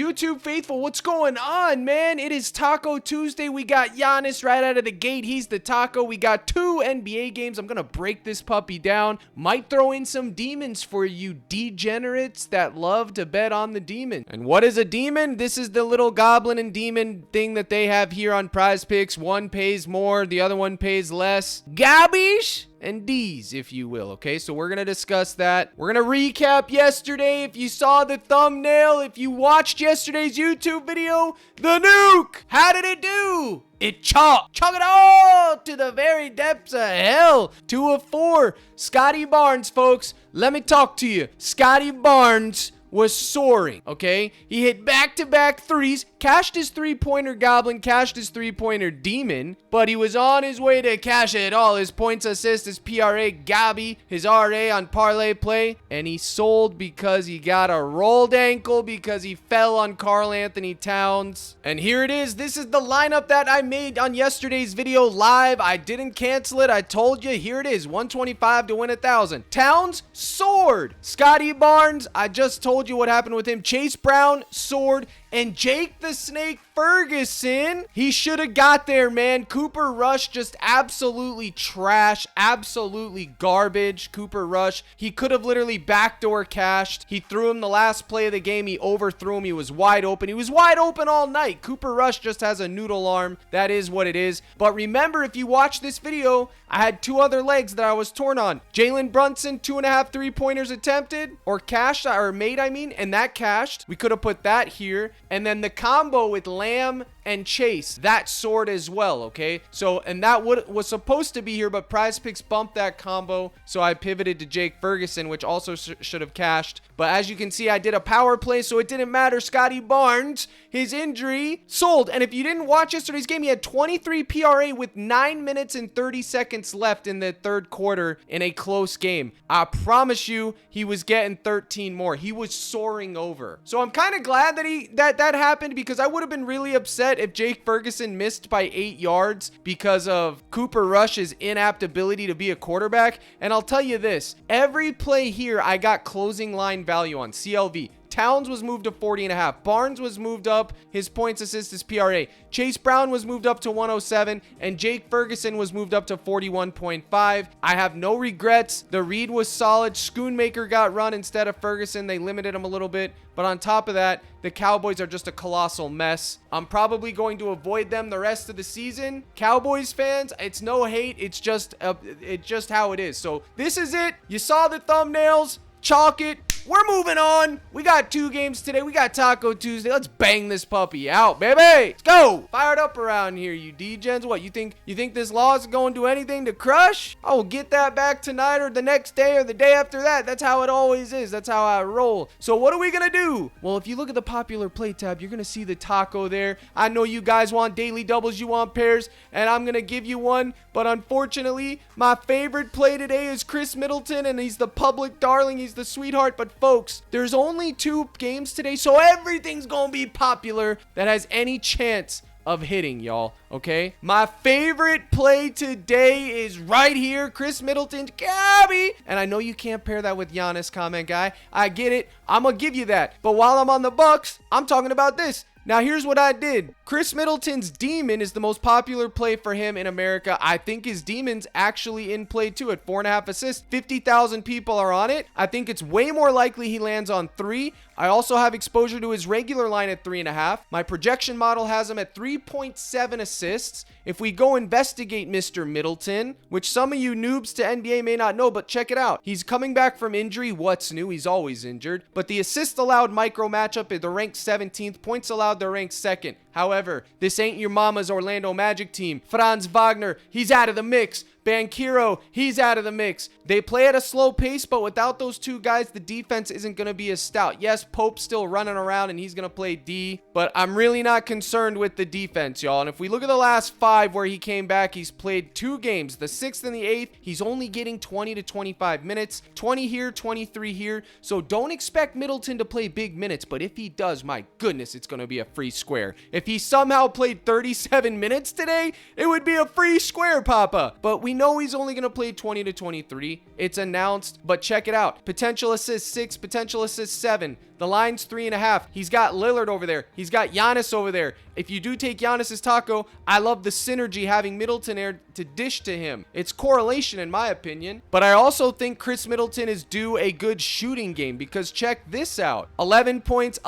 YouTube faithful, what's going on, man? It is Taco Tuesday. We got Giannis right out of the gate. He's the taco. We got 2 NBA games. I'm going to break this puppy down. Might throw in some demons for you degenerates that love to bet on the demon. And what is a demon? This is the little goblin and demon thing that they have here on PrizePicks. One pays more, the other one pays less. Gabbish and D's, if you will. Okay, so we're gonna discuss that. We're gonna recap yesterday. If you saw the thumbnail, if you watched yesterday's YouTube video, the nuke, how did it do? It chunk it all to the very depths of hell. 2 of 4. Scotty Barnes, folks, let me talk to you. Scotty Barnes was soaring, okay? He hit back-to-back threes, cashed his three-pointer goblin, cashed his three-pointer demon, but he was on his way to cash it all. His points, assists, his PRA, Gabby, his RA on parlay play, and he sold because he got a rolled ankle because he fell on Karl Anthony Towns. And here it is. This is the lineup that I made on yesterday's video live. I didn't cancel it. I told you. Here it is. 125 to win 1,000. Towns soared. Scotty Barnes, I just told you what happened with him. Chase Brown soared, and Jake the Snake Ferguson, he should have got there, man. Cooper Rush just absolutely trash, absolutely garbage. Cooper Rush, he could have literally backdoor cashed. He threw him the last play of the game. He overthrew him. He was wide open. He was wide open all night. Cooper Rush just has a noodle arm. That is what it is. But remember, if you watch this video, I had 2 other legs that I was torn on. Jalen Brunson, 2.5 3-pointers attempted, or cashed, or made, I mean, and that cashed. We could have put that here. And then the combo with Lamb and Chase, that soared as well, okay? So, and that was supposed to be here, but PrizePicks bumped that combo, so I pivoted to Jake Ferguson, which also should have cashed. But as you can see, I did a power play, so it didn't matter. Scotty Barnes, his injury, sold. And if you didn't watch yesterday's game, he had 23 PRA with 9 minutes and 30 seconds left in the third quarter in a close game. I promise you, he was getting 13 more. He was soaring over. So I'm kind of glad that that happened, because I would have been really upset if Jake Ferguson missed by 8 yards because of Cooper Rush's inapt ability to be a quarterback. And I'll tell you this, every play here I got closing line value on. CLV. Towns was moved to 40.5. Barnes was moved up. His points, assists, his PRA. Chase Brown was moved up to 107. And Jake Ferguson was moved up to 41.5. I have no regrets. The read was solid. Schoonmaker got run instead of Ferguson. They limited him a little bit. But on top of that, the Cowboys are just a colossal mess. I'm probably going to avoid them the rest of the season. Cowboys fans, it's no hate. It's just how it is. So this is it. You saw the thumbnails. Chalk it. We're moving on. We got 2 games today. We got Taco Tuesday. Let's bang this puppy out, baby. Let's go. Fired up around here, you degens. What, you think this loss is going to do anything to crush? I will get that back tonight or the next day or the day after that. That's how it always is. That's how I roll. So what are we going to do? Well, if you look at the popular play tab, you're going to see the taco there. I know you guys want daily doubles. You want pairs, and I'm going to give you one. But unfortunately, my favorite play today is Chris Middleton, and he's the public darling. He's the sweetheart. But folks, there's only 2 games today, so everything's gonna be popular that has any chance of hitting, y'all. Okay, my favorite play today is right here. Chris Middleton, Gabby, and I know you can't pair that with Giannis, comment guy. I get it. I'm gonna give you that. But while I'm on the Bucks, I'm talking about this. Now, here's what I did. Chris Middleton's Demon is the most popular play for him in America. I think his Demon's actually in play too at 4.5 assists. 50,000 people are on it. I think it's way more likely he lands on 3. I also have exposure to his regular line at 3.5. My projection model has him at 3.7 assists. If we go investigate Mr. Middleton, which some of you noobs to NBA may not know, but check it out. He's coming back from injury. What's new? He's always injured. But the assist allowed micro matchup, they're ranked 17th. Points allowed, they're ranked 2nd. However, this ain't your mama's Orlando Magic team. Franz Wagner, he's out of the mix. Banchero, he's out of the mix. They play at a slow pace, but without those 2 guys, the defense isn't going to be as stout. Yes, Pope's still running around and he's going to play D, but I'm really not concerned with the defense, y'all. And if we look at the last 5 where he came back, he's played 2 games, the 6th and the 8th. He's only getting 20 to 25 minutes, 20 here, 23 here. So don't expect Middleton to play big minutes, but if he does, my goodness, it's going to be a free square. If If he somehow played 37 minutes today, it would be a free square, Papa. But we know he's only going to play 20 to 23. It's announced, but check it out. Potential assist 6, potential assist 7. The line's 3.5. He's got Lillard over there. He's got Giannis over there. If you do take Giannis's taco, I love the synergy having Middleton there to dish to him. It's correlation in my opinion. But I also think Chris Middleton is due a good shooting game because check this out. 11 points,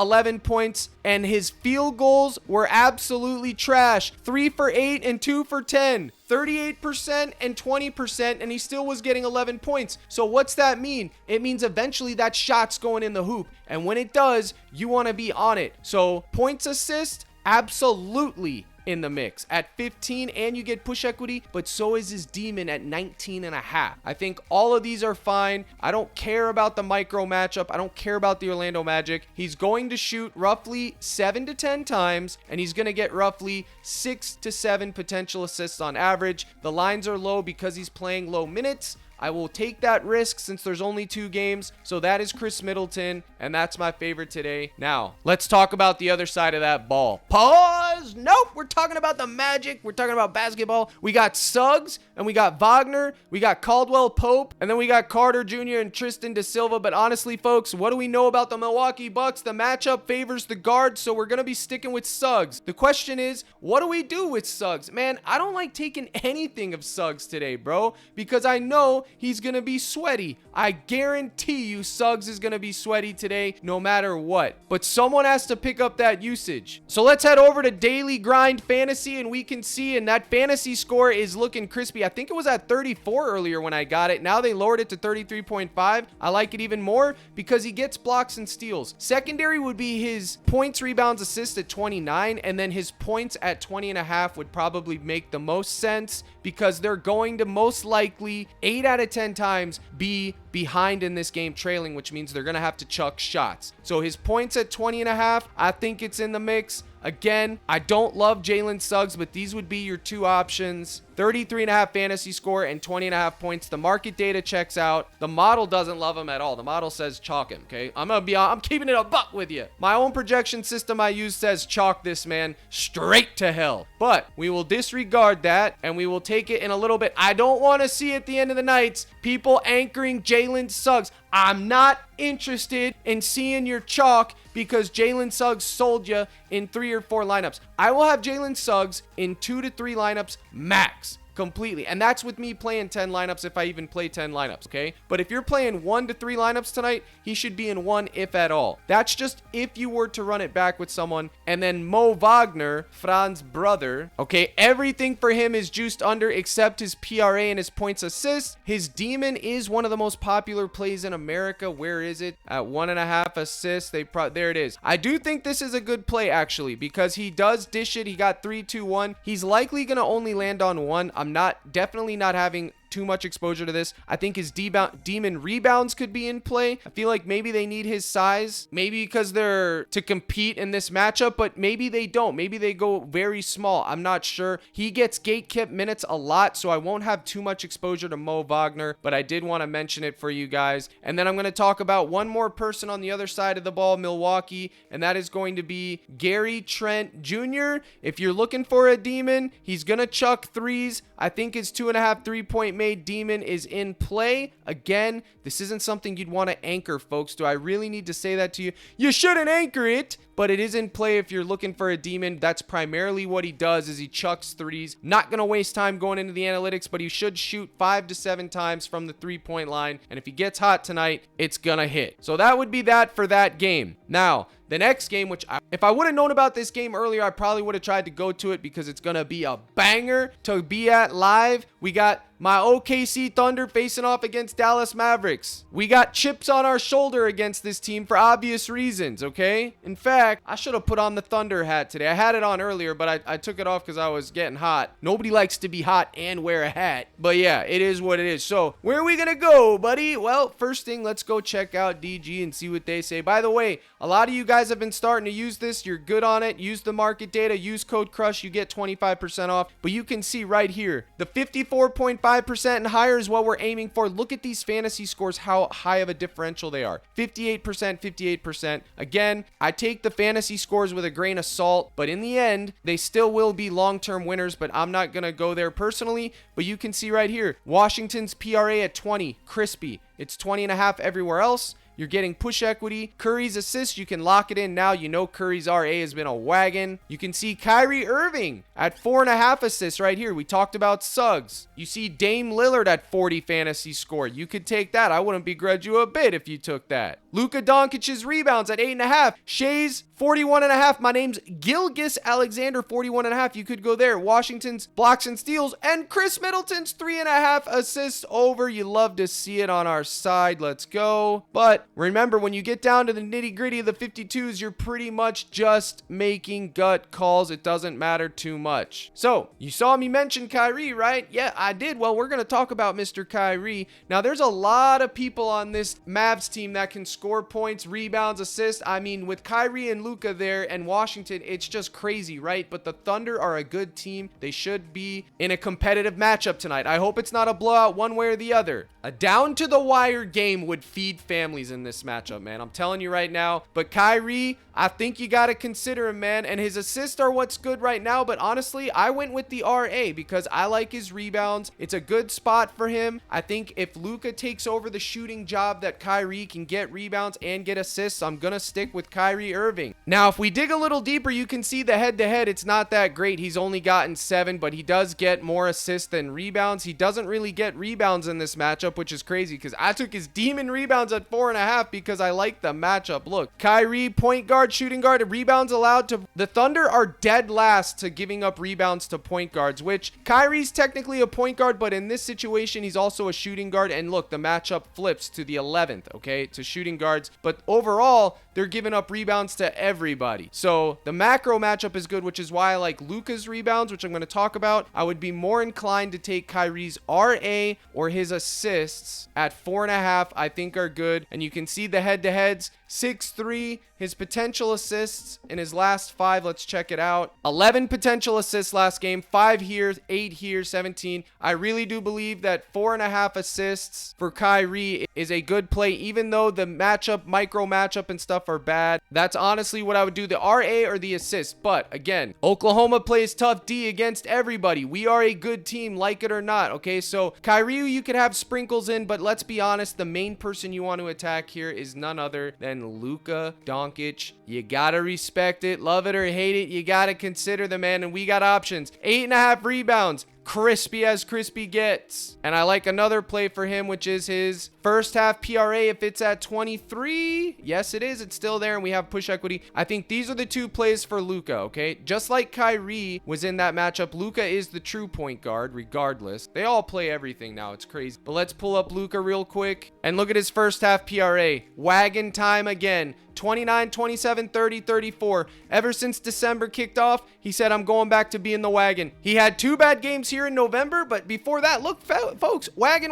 and his field goals were absolutely trash. 3 for 8 and 2 for 10. 38% and 20%, and he still was getting 11 points. So what's that mean? It means eventually that shot's going in the hoop, and when it does, you want to be on it. So points, assist, absolutely in the mix at 15, and you get push equity, but so is his demon at 19.5. I think all of these are fine. I don't care about the micro matchup. I don't care about the Orlando Magic. He's going to shoot roughly 7 to 10 times, and he's going to get roughly 6 to 7 potential assists on average. The lines are low because he's playing low minutes. I will take that risk since there's only 2 games. So that is Chris Middleton, and that's my favorite today. Now, let's talk about the other side of that ball. Pause. Nope. We're talking about the Magic. We're talking about basketball. We got Suggs, and we got Wagner. We got Caldwell Pope, and then we got Carter Jr. and Tristan da Silva. But honestly, folks, what do we know about the Milwaukee Bucks? The matchup favors the guard, so we're going to be sticking with Suggs. The question is, what do we do with Suggs? Man, I don't like taking anything of Suggs today, bro, because I know he's going to be sweaty. I guarantee you Suggs is going to be sweaty today no matter what. But someone has to pick up that usage. So let's head over to Daily Grind Fantasy, and we can see, and that fantasy score is looking crispy. I think it was at 34 earlier when I got it. Now they lowered it to 33.5. I like it even more because he gets blocks and steals. Secondary would be his points, rebounds, assists at 29, and then his points at 20.5 would probably make the most sense because they're going to most likely 8 out of 10 times be behind in this game trailing, which means they're going to have to chuck shots. So his points at 20.5, I think it's in the mix. Again, I don't love Jalen Suggs, but these would be your 2 options. 33.5 fantasy score and 20.5 points. The market data checks out. The model doesn't love him at all. The model says chalk him, okay? I'm keeping it a buck with you. My own projection system I use says chalk this man straight to hell. But we will disregard that and we will take it in a little bit. I don't want to see at the end of the nights people anchoring Jalen Suggs. I'm not interested in seeing your chalk because Jalen Suggs sold you in 3 or 4 lineups. I will have Jalen Suggs in 2 to 3 lineups max. Completely. And that's with me playing 10 lineups if I even play 10 lineups, okay? But if you're playing 1 to 3 lineups tonight, he should be in 1 if at all. That's just if you were to run it back with someone. And then Mo Wagner, Fran's brother, okay? Everything for him is juiced under except his PRA and his points assists. His demon is one of the most popular plays in America. Where is it? At 1.5 assists. There it is. I do think this is a good play actually because he does dish it. He got 3, 2, 1. He's likely going to only land on 1. I'm definitely not having too much exposure to this. I think his demon rebounds could be in play. I feel like maybe they need his size, maybe because they're to compete in this matchup, but maybe they don't. Maybe they go very small. I'm not sure. He gets gate-kept minutes a lot, so I won't have too much exposure to Mo Wagner, but I did want to mention it for you guys. And then I'm going to talk about one more person on the other side of the ball, Milwaukee, and that is going to be Gary Trent Jr. If you're looking for a demon, he's going to chuck threes. I think his 2.5 3-point made demon is in play. Again, this isn't something you'd want to anchor, folks. Do I really need to say that to you? You shouldn't anchor it, but it is in play if you're looking for a demon. That's primarily what he does is he chucks threes. Not going to waste time going into the analytics, but he should shoot 5 to 7 times from the 3-point line. And if he gets hot tonight, it's going to hit. So that would be that for that game. Now, the next game, which if I would have known about this game earlier, I probably would have tried to go to it because it's going to be a banger to be at live. We got my OKC Thunder facing off against Dallas Mavericks. We got chips on our shoulder against this team for obvious reasons, okay? In fact, I should have put on the Thunder hat today. I had it on earlier, but I took it off because I was getting hot. Nobody likes to be hot and wear a hat. But yeah, it is what it is. So where are we going to go, buddy? Well, first thing, let's go check out DG and see what they say. By the way, a lot of you guys guys have been starting to use this, you're good on it. Use the market data, use code CRUSH, you get 25% off. But you can see right here, the 54.5% and higher is what we're aiming for. Look at these fantasy scores, how high of a differential they are. 58%, 58%. Again, I take the fantasy scores with a grain of salt, but in the end, they still will be long-term winners, but I'm not going to go there personally. But you can see right here, Washington's PRA at 20, crispy. It's 20.5 everywhere else. You're getting push equity. Curry's assists, you can lock it in now. You know Curry's RA has been a wagon. You can see Kyrie Irving at 4.5 assists right here. We talked about Suggs. You see Dame Lillard at 40 fantasy score. You could take that. I wouldn't begrudge you a bit if you took that. Luka Doncic's rebounds at 8.5. Shay's 41.5. My name's Gilgeous Alexander, 41.5. You could go there. Washington's blocks and steals, and Chris Middleton's 3.5 assists over. You love to see it on our side. Let's go. But remember, when you get down to the nitty gritty of the 52s, you're pretty much just making gut calls. It doesn't matter too much. So you saw me mention Kyrie, right? Yeah, I did. Well, we're going to talk about Mr. Kyrie. Now, there's a lot of people on this Mavs team that can score points, rebounds, assists. I mean, with Kyrie and Luka there and Washington, it's just crazy, right? But the Thunder are a good team. They should be in a competitive matchup tonight. I hope it's not a blowout one way or the other. A down to the wire game would feed families in this matchup, man. I'm telling you right now. But Kyrie, I think you got to consider him, man. And his assists are what's good right now. But honestly, I went with the RA because I like his rebounds. It's a good spot for him. I think if Luka takes over the shooting job that Kyrie can get rebounds and get assists, I'm going to stick with Kyrie Irving. Now, if we dig a little deeper, you can see the head-to-head. It's not that great. He's only gotten 7, but he does get more assists than rebounds. He doesn't really get rebounds in this matchup, which is crazy because I took his demon rebounds at 4.5 because I like the matchup. Look, Kyrie, point guard, shooting guard, rebounds allowed to... The Thunder are dead last to giving up rebounds to point guards, which Kyrie's technically a point guard, but in this situation, he's also a shooting guard. And look, the matchup flips to the 11th, okay, to shooting guards. But overall, they're giving up rebounds to everybody. So the macro matchup is good, which is why I like Luka's rebounds, which I'm going to talk about. I would be more inclined to take Kyrie's RA or his assists at 4.5, I think are good. And you can see the head-to-heads. 6-3, his potential assists in his last 5. Let's check it out. 11 potential assists last game, 5 here, 8 here, 17. I really do believe that 4.5 assists for Kyrie is a good play, even though the matchup, micro matchup and stuff are bad. That's honestly what I would do, the RA or the assist. But again, Oklahoma plays tough D against everybody. We are a good team, like it or not, okay? So Kyrie, you could have sprinkles in, but let's be honest, the main person you want to attack here is none other than Luka Doncic. You gotta respect it, love it or hate it. You gotta consider the man, and we got options. 8.5 rebounds. Crispy as crispy gets. And I like another play for him, which is his first half PRA. If it's at 23, yes it is, it's still there, and we have push equity. I think these are the two plays for Luka, okay? Just like Kyrie was in that matchup, Luka is the true point guard regardless. They all play everything now, it's crazy. But let's pull up Luka real quick and look at his first half PRA. Wagon time again. 29, 27, 30, 34. Ever since December kicked off, he said, I'm going back to being the wagon. He had 2 bad games here in November, but before that, look, folks, wagon.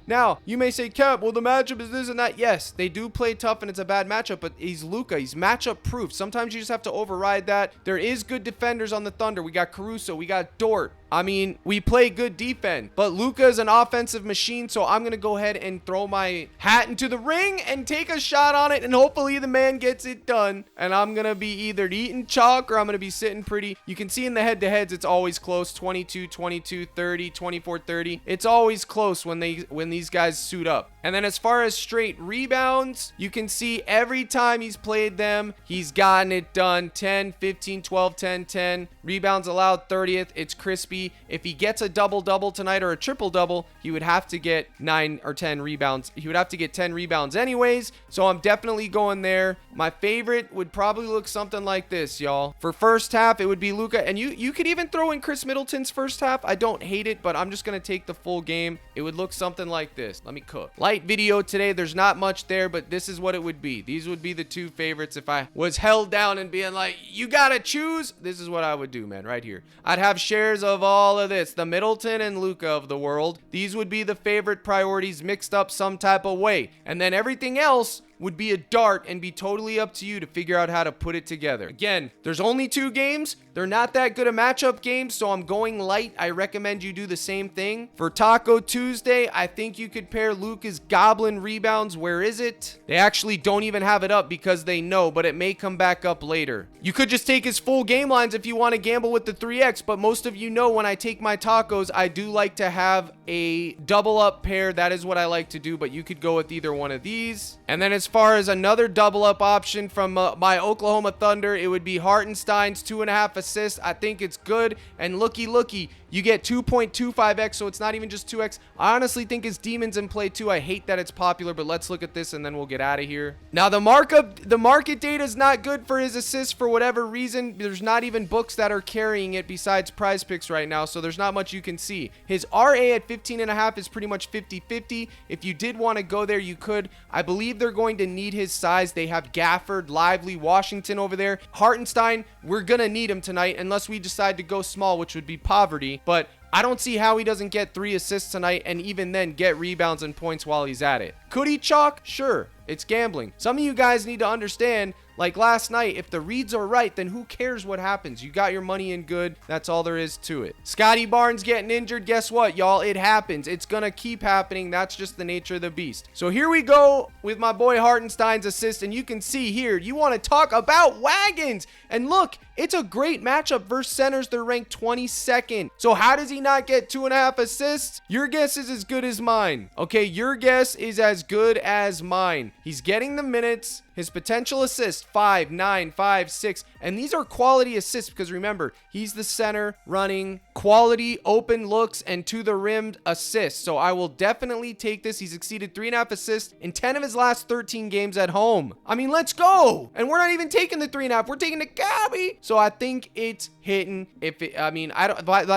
Now, you may say, Cap, well, the matchup is this and that. Yes, they do play tough, and it's a bad matchup, but he's Luka. He's matchup proof. Sometimes you just have to override that. There is good defenders on the Thunder. We got Caruso. We got Dort. I mean, we play good defense, but Luka is an offensive machine, so I'm going to go ahead and throw my hat into the ring and take a shot on it, and hopefully the man gets it done. And I'm going to be either eating chalk or I'm going to be sitting pretty. You can see in the head-to-heads, it's always close. 22, 22, 30, 24, 30. It's always close when these guys suit up. And then as far as straight rebounds, you can see every time he's played them, he's gotten it done. 10, 15, 12, 10, 10. Rebounds allowed 30th. It's crispy. If he gets a double-double tonight or a triple-double, he would have to get 9 or 10 rebounds. He would have to get 10 rebounds anyways, so I'm definitely going there. My favorite would probably look something like this, y'all. For first half, it would be Luka, and you could even throw in Chris Middleton's first half. I don't hate it, but I'm just going to take the full game. It would look something like this. Let me cook. Light video today. There's not much there, but this is what it would be. These would be the 2 favorites. If I was held down and being like, you got to choose, this is what I would do, man, right here. I'd have shares of all of this, the Middleton and Luka of the world. These would be the favorite priorities mixed up some type of way. And then everything else would be a dart and be totally up to you to figure out how to put it together. Again, there's only 2 games. They're not that good of matchup games, so I'm going light. I recommend you do the same thing. For Taco Tuesday, I think you could pair Luka's Goblin rebounds. Where is it? They actually don't even have it up because they know, but it may come back up later. You could just take his full game lines if you want to gamble with the 3x, but most of you know when I take my tacos, I do like to have a double up pair. That is what I like to do, but you could go with either one of these. And then as far as another double up option from my Oklahoma Thunder, it would be Hartenstein's 2.5 assists. I think it's good, and looky, you get 2.25x, so it's not even just 2x. I honestly think his Demons in play too. I hate that it's popular, but let's look at this and then we'll get out of here. Now the market data is not good for his assists for whatever reason. There's not even books that are carrying it besides PrizePicks right now, so there's not much you can see. His RA at 15.5 is pretty much 50-50. If you did want to go there, you could. I believe they're going to need his size. They have Gafford, Lively, Washington over there. Hartenstein, we're gonna need him tonight unless we decide to go small, which would be poverty. But I don't see how he doesn't get 3 assists tonight and even then get rebounds and points while he's at it. Could he chalk? Sure. It's gambling. Some of you guys need to understand, like last night, if the reads are right, then who cares what happens? You got your money in good. That's all there is to it. Scotty Barnes getting injured. Guess what, y'all? It happens. It's going to keep happening. That's just the nature of the beast. So here we go with my boy Hartenstein's assist. And you can see here, you want to talk about wagons. And look, it's a great matchup versus centers. They're ranked 22nd. So how does he not get 2.5 assists? Your guess is as good as mine. Okay, your guess is as good as mine. He's getting the minutes. His potential assists, 5, 9, 5, 6. And these are quality assists because remember, he's the center running quality open looks and to the rim assists. So I will definitely take this. He's exceeded 3.5 assists in 10 of his last 13 games at home. I mean, let's go. And we're not even taking the 3.5. We're taking the Gabby. So I think it's hitting. By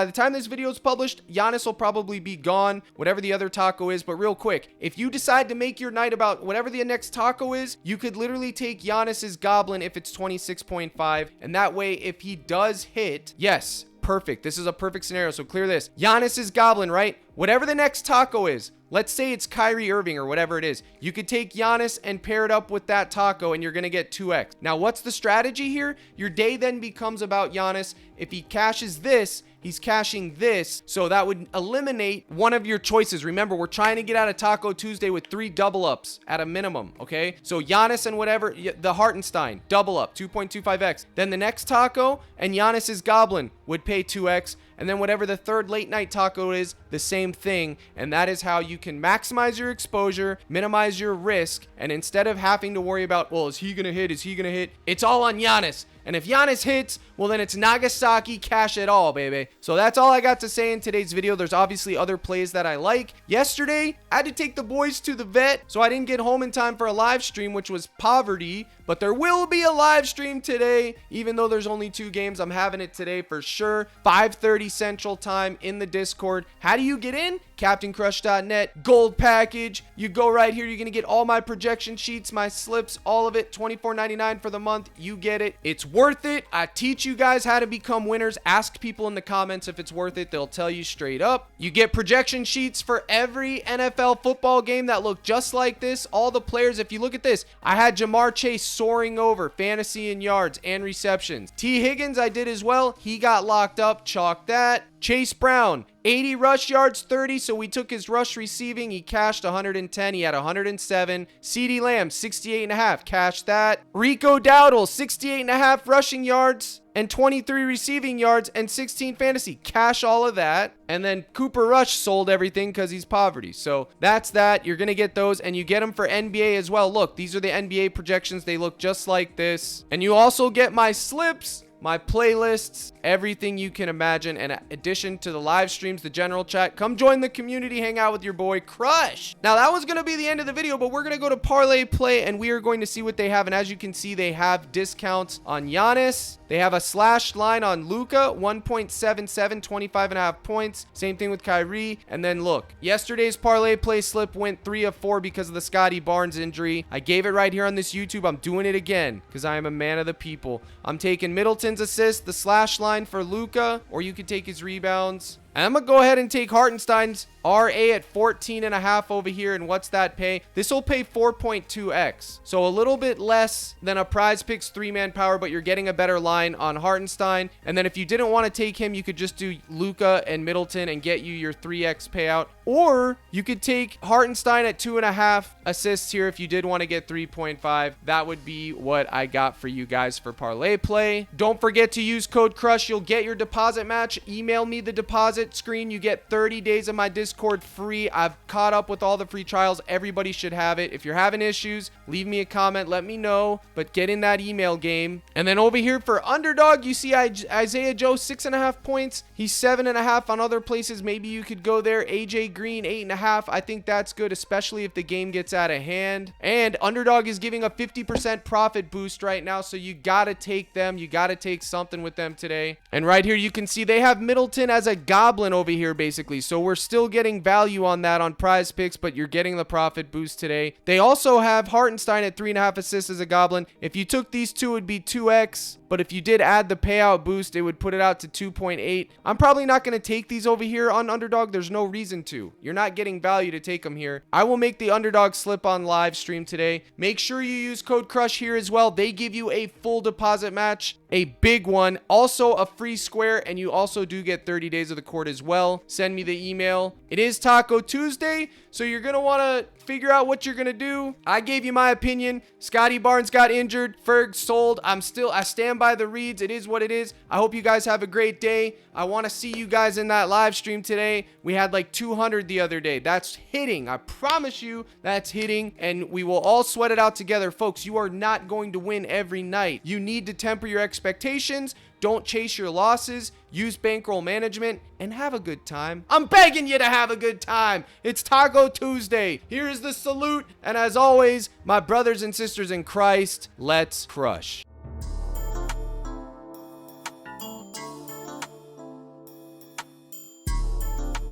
the time this video is published, Giannis will probably be gone, whatever the other taco is. But real quick, if you decide to make your night about whatever the next taco is, you could literally take Giannis's Goblin if it's 26.5, and that way if he does hit, yes, perfect. This is a perfect scenario. So clear this. Giannis's Goblin, right? Whatever the next taco is, let's say it's Kyrie Irving or whatever it is. You could take Giannis and pair it up with that taco and you're going to get 2x. Now, what's the strategy here? Your day then becomes about Giannis. If he cashes this, he's cashing this. So that would eliminate one of your choices. Remember, we're trying to get out of Taco Tuesday with 3 double ups at a minimum. Okay. So Giannis and whatever, the Hartenstein, double up, 2.25x. Then the next taco and Giannis's Goblin would pay 2x. And then whatever the third late night taco is, the same thing. And that is how you can maximize your exposure, minimize your risk. And instead of having to worry about, well, is he going to hit? Is he going to hit? It's all on Giannis. And if Giannis hits, well, then it's Nagasaki cash it all, baby. So that's all I got to say in today's video. There's obviously other plays that I like. Yesterday, I had to take the boys to the vet, so I didn't get home in time for a live stream, which was poverty. But there will be a live stream today, even though there's only 2 games. I'm having it today for sure. 5:30 Central Time in the Discord. How do you get in? CaptainCrush.net, gold package. You go right here. You're going to get all my projection sheets, my slips, all of it. $24.99 for the month. You get it. It's worth it. I teach you guys how to become winners. Ask people in the comments if it's worth it. They'll tell you straight up. You get projection sheets for every NFL football game that look just like this. All the players, if you look at this, I had Jamar Chase soaring over fantasy and yards and receptions. T. Higgins, I did as well. He got locked up. Chalk that. Chase Brown, 80 rush yards, 30. So we took his rush receiving. He cashed 110. He had 107. CeeDee Lamb, 68.5. Cashed that. Rico Dowdle, 68.5 rushing yards and 23 receiving yards and 16 fantasy. Cash all of that. And then Cooper Rush sold everything because he's poverty. So that's that. You're going to get those and you get them for NBA as well. Look, these are the NBA projections. They look just like this. And you also get my slips, my playlists, everything you can imagine, in addition to the live streams, the general chat. Come join the community, hang out with your boy Crush. Now that was going to be the end of the video, but we're going to go to Parlay Play and we are going to see what they have. And as you can see, they have discounts on Giannis. They have a slashed line on Luka, 1.77, 25.5 points. Same thing with Kyrie. And then look, yesterday's Parlay Play slip went 3 of 4 because of the Scotty Barnes injury. I gave it right here on this YouTube. I'm doing it again because I am a man of the people. I'm taking Middleton's assist, the slash line for Luka, or you could take his rebounds. I'm going to go ahead and take Hartenstein's RA at 14.5 over here. And what's that pay? This will pay 4.2x. So a little bit less than a PrizePicks 3-man power, but you're getting a better line on Hartenstein. And then if you didn't want to take him, you could just do Luka and Middleton and get you your 3x payout. Or you could take Hartenstein at 2.5 assists here if you did want to get 3.5. That would be what I got for you guys for parlay play. Don't forget to use code CRUSH. You'll get your deposit match. Email me the deposit screen. You get 30 days of my Discord free. I've caught up with all the free trials. Everybody should have it. If you're having issues, leave me a comment. Let me know. But get in that email game. And then over here for underdog, you see Isaiah Joe 6.5 points. He's 7.5 on other places. Maybe you could go there. AJ Green 8.5. I think that's good, especially if the game gets out of hand. And underdog is giving a 50% profit boost right now, so you gotta take them. You gotta take something with them today. And right here you can see they have Middleton as a goblin over here basically, so we're still getting value on that on PrizePicks, but you're getting the profit boost today. They also have Hartenstein at 3.5 assists as a goblin. If you took these two, it would be 2x, but if you did add the payout boost, it would put it out to 2.8. I'm probably not going to take these over here on underdog. There's no reason to. You're not getting value to take them here. I will make the underdog slip on live stream today. Make sure you use code CRUSH here as well. They give you a full deposit match, a big one, also a free square, and you also do get 30 days of the court as well. Send me the email. It is Taco Tuesday, so you're going to want to figure out what you're going to do. I gave you my opinion. Scotty Barnes got injured. Ferg sold. I stand by the reads. It is what it is. I hope you guys have a great day. I want to see you guys in that live stream today. We had like 200 the other day. That's hitting. I promise you that's hitting, and we will all sweat it out together. Folks, you are not going to win every night. You need to temper your expectations. Don't chase your losses. Use bankroll management and have a good time. I'm begging you to have a good time. It's Taco Tuesday. Here is the salute. And as always, my brothers and sisters in Christ, let's crush.